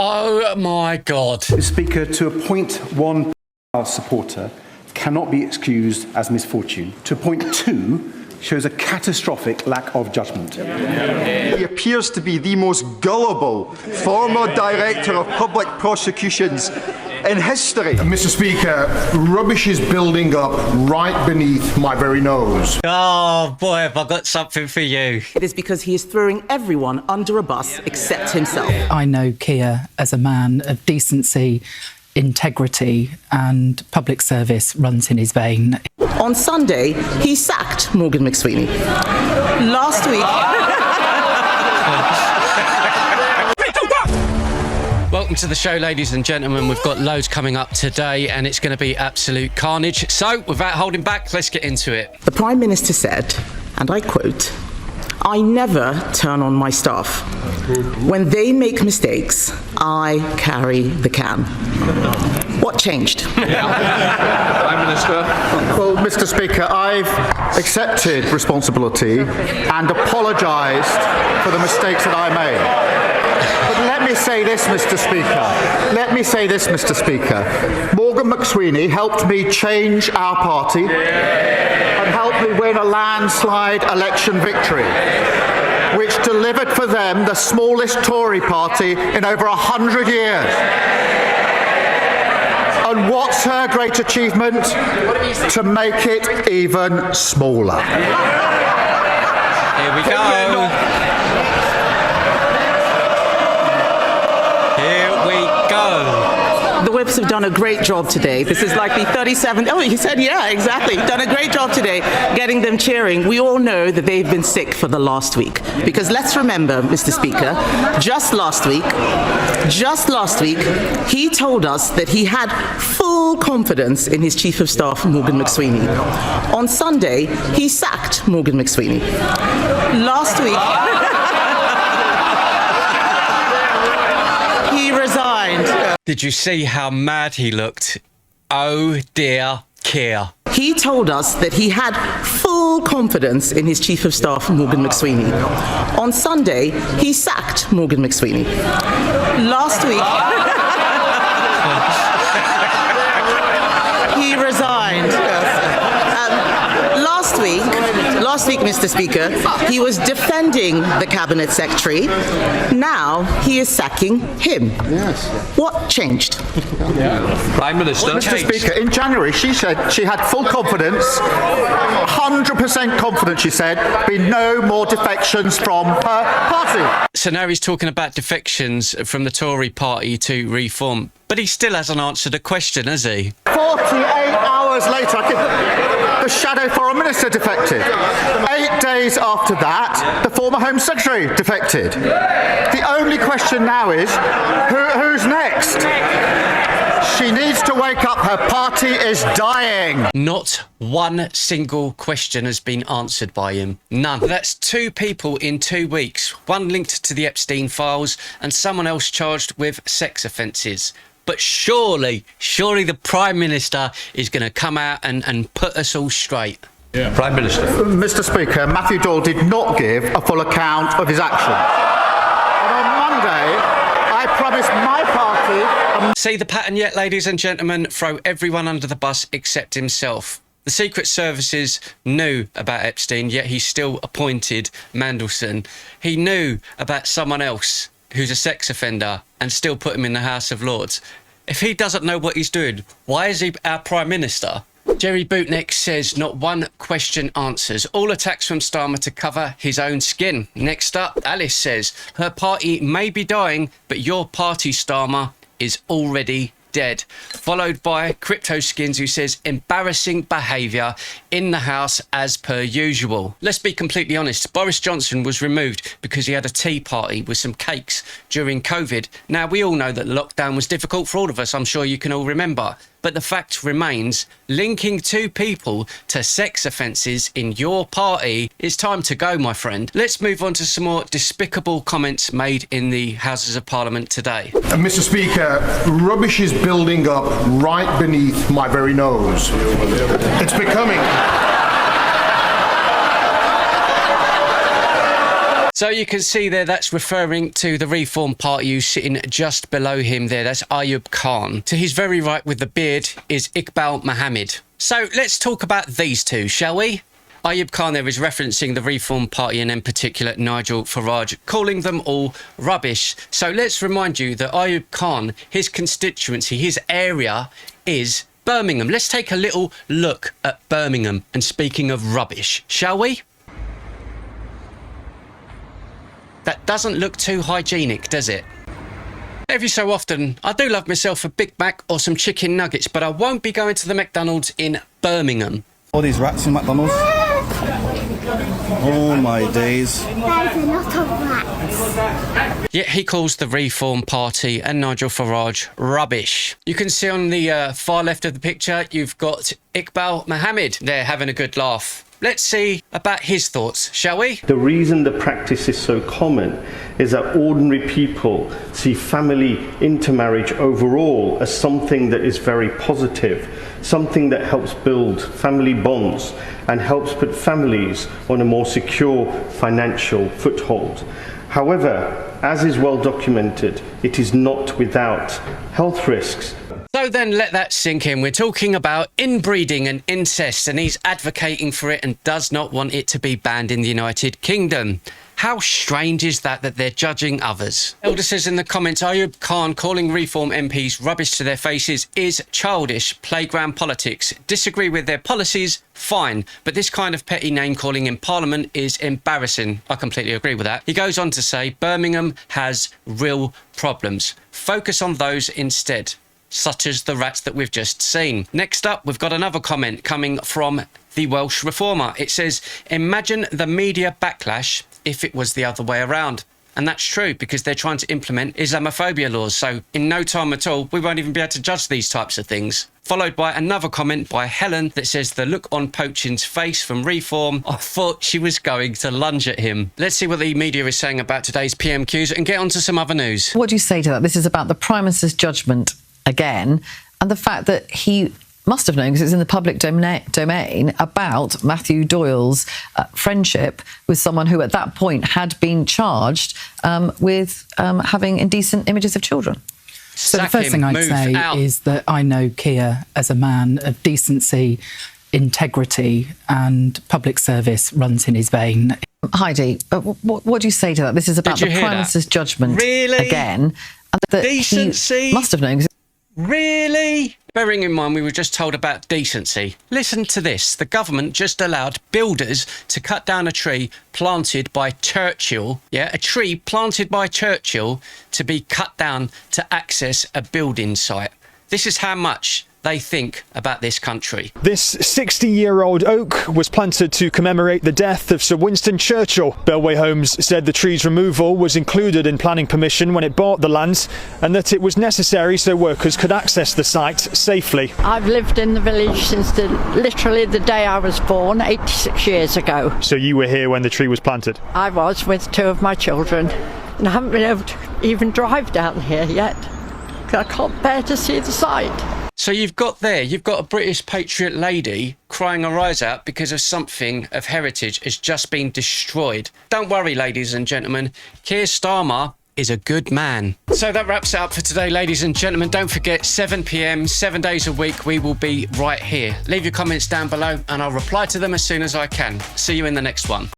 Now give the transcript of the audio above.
Oh my God. Mr. Speaker, to appoint one supporter cannot be excused as misfortune. To appoint two shows a catastrophic lack of judgment. He appears to be the most gullible former director of public prosecutions in history. Mr. Speaker, rubbish is building up right beneath my very nose. Oh boy, have I got something for you. It is because he is throwing everyone under a bus except himself. I know Keir as a man of decency, integrity and public service runs in his vein. On Sunday, he sacked Morgan McSweeney. Last week... Welcome to the show, ladies and gentlemen. We've got loads coming up today and it's going to be absolute carnage. So, without holding back, let's get into it. The Prime Minister said, and I quote, "I never turn on my staff. When they make mistakes, I carry the can." What changed? Prime Minister. Well, Mr. Speaker, I've accepted responsibility and apologised for the mistakes that I made. But let me say this, Mr. Speaker. Morgan McSweeney helped me change our party and helped me win a landslide election victory, which delivered for them the smallest Tory party in over 100 years. And what's her great achievement? To make it even smaller. Here we go. The Whips have done a great job today. This is like the 37th... Oh, he said, yeah, exactly. Done a great job today getting them cheering. We all know that they've been sick for the last week. Because let's remember, Mr. Speaker, just last week, he told us that he had full confidence in his Chief of Staff, Morgan McSweeney. On Sunday, he sacked Morgan McSweeney. Last week... he resigned. Did you see how mad he looked? Oh dear, Keir. He told us that he had full confidence in his Chief of Staff, Morgan McSweeney. On Sunday, he sacked Morgan McSweeney. Last week, he resigned. Last week, Mr. Speaker, he was defending the Cabinet Secretary. Now he is sacking him. Yes. What changed? Prime Minister. Mr. Speaker, in January she said she had full confidence, 100% confidence, she said, be no more defections from her party. So now he's talking about defections from the Tory party to Reform. But he still hasn't answered a question, has he? 48 hours later, the Shadow Foreign Minister defected. 8 days after that, the former Home Secretary defected. The only question now is, who's next? She needs to wake up. Her party is dying. Not one single question has been answered by him. None. That's two people in 2 weeks. One linked to the Epstein files and someone else charged with sex offences. But surely the Prime Minister is going to come out and put us all straight. Yeah. Prime Minister. Mr. Speaker, Matthew Doyle did not give a full account of his actions. And on Monday, I promised my party... See the pattern yet, ladies and gentlemen? Throw everyone under the bus except himself. The Secret Services knew about Epstein, yet he still appointed Mandelson. He knew about someone else who's a sex offender and still put him in the House of Lords. If he doesn't know what he's doing, why is he our Prime Minister? Jerry Bootneck says not one question answers. All attacks from Starmer to cover his own skin. Next up, Alice says her party may be dying, but your party, Starmer, is already dead. Followed by Crypto Skins, who says embarrassing behaviour in the House as per usual. Let's be completely honest. Boris Johnson was removed because he had a tea party with some cakes during COVID. Now, we all know that lockdown was difficult for all of us. I'm sure you can all remember. But the fact remains, linking two people to sex offences in your party is time to go, my friend. Let's move on to some more despicable comments made in the Houses of Parliament today. Mr. Speaker, rubbish is building up right beneath my very nose. It's becoming... So you can see there, that's referring to the Reform Party who's sitting just below him there. That's Ayub Khan. To his very right with the beard is Iqbal Mohammed. So let's talk about these two, shall we? Ayub Khan there is referencing the Reform Party and in particular Nigel Farage, calling them all rubbish. So let's remind you that Ayub Khan, his constituency, his area is Birmingham. Let's take a little look at Birmingham and speaking of rubbish, shall we? That doesn't look too hygienic, does it? Every so often, I do love myself a Big Mac or some chicken nuggets, but I won't be going to the McDonald's in Birmingham. All these rats in McDonald's. Oh my days. There's a lot of rats. Yet he calls the Reform Party and Nigel Farage rubbish. You can see on the far left of the picture, you've got Iqbal Mohammed there having a good laugh. Let's see about his thoughts, shall we? The reason the practice is so common is that ordinary people see family intermarriage overall as something that is very positive, something that helps build family bonds and helps put families on a more secure financial foothold. However, as is well documented, it is not without health risks. So then let that sink in. We're talking about inbreeding and incest, and he's advocating for it and does not want it to be banned in the United Kingdom. How strange is that they're judging others? Elder says in the comments, Ayub Khan calling Reform MPs rubbish to their faces is childish playground politics. Disagree with their policies? Fine. But this kind of petty name calling in Parliament is embarrassing. I completely agree with that. He goes on to say, Birmingham has real problems. Focus on those instead, such as the rats that we've just seen. Next up, we've got another comment coming from the Welsh Reformer. It says, imagine the media backlash if it was the other way around. And that's true, because they're trying to implement Islamophobia laws. So in no time at all, we won't even be able to judge these types of things. Followed by another comment by Helen that says, the look on Poachin's face from Reform, I thought she was going to lunge at him. Let's see what the media is saying about today's PMQs and get on to some other news. What do you say to that? This is about the Prime Minister's judgment again, and the fact that he must have known, because it's in the public domain, about Matthew Doyle's friendship with someone who at that point had been charged with having indecent images of children. So the first thing I'd say is that I know Keir as a man of decency, integrity and public service runs in his vein. Heidi, what do you say to that? This is about the Prime Minister's judgment again. And that Decency? He must have known. Really? Bearing in mind we were just told about decency. Listen to this. The government just allowed builders to cut down a tree planted by Churchill. Yeah, a tree planted by Churchill to be cut down to access a building site. This is how much they think about this country. This 60-year-old oak was planted to commemorate the death of Sir Winston Churchill. Bellway Homes said the tree's removal was included in planning permission when it bought the land, and that it was necessary so workers could access the site safely. I've lived in the village since literally the day I was born, 86 years ago. So you were here when the tree was planted? I was, with two of my children, and I haven't been able to even drive down here yet, because I can't bear to see the site. So you've got a British patriot lady crying her eyes out because of something of heritage has just been destroyed. Don't worry, ladies and gentlemen, Keir Starmer is a good man. So that wraps it up for today, ladies and gentlemen. Don't forget, 7 p.m, 7 days a week, we will be right here. Leave your comments down below and I'll reply to them as soon as I can. See you in the next one.